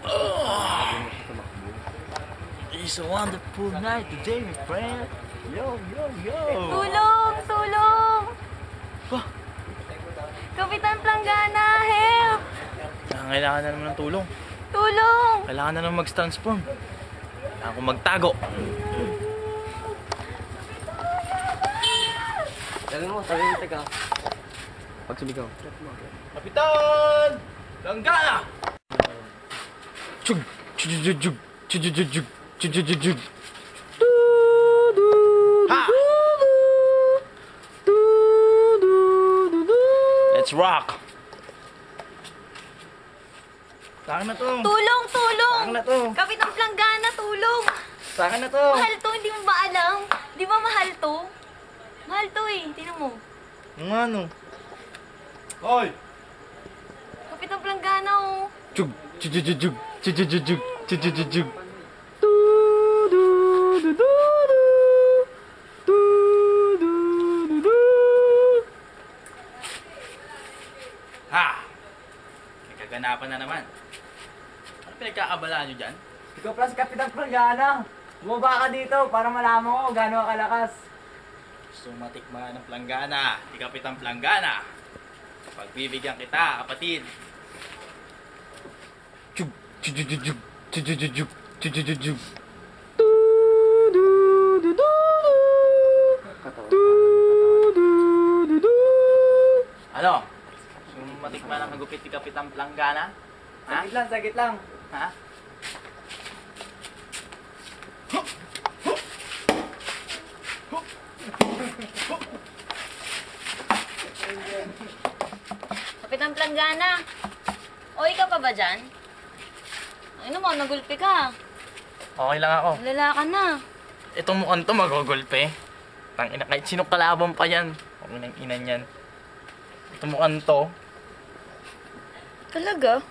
Oh, it's a wonderful night today, my friend. Yo, yo, yo. Tulong! Tulong! Bah, Kapitan Planggana, help! kailangan na naman ng tulong. Tulong! Kailangan na naman mag-transform. Kailangan ko magtago. sabi mo, teka. Pag sumigaw. Kapitan! Langgana! Chug! Chug! Chug! Chug! Chug! Chug! Chug! Chug! Chug! Chug! Ha! Let's rock! Sa akin na to! Tulong! Tulong! Sa akin na to! Kapitan Planggana, tulong! Sa akin na to! Mahal to, hindi mo ba alam? Di ba mahal to? Mahal to eh, tingnan mo. Ang ano? Hoy! Kapitan Planggana oh. Chug! Chug! Chug! Chug! Chug! Chug! Chug! Chug! Chug! Chug! Ha! May kaganapan na naman. Ano pinagkakabalaan nyo dyan? Ikaw pala si Kapitan Planggana. Bumaba ka dito para malaman ko gaano ka kalakas. Gusto matikman ng planggana, di Kapitan Planggana. Pagbibigyan kita, kapatid. Chug! Chug! Chug! Chug! Chug! Chug! Chug! Chug! Chug! Chug! Ano? Gusto matikman ng hagupit ni Kapitan Planggana? Ha? Sagit lang. Ha? Kapitan Planggana. O, ikaw pa ba dyan? Ano mo, nagulpi ka. Okay lang ako. Lala ka na. Itong mukhang to magugulpe. Tangina, kahit sino kalaban pa yan. Huwag nang inan yan. Itong mukhang to, Talaga?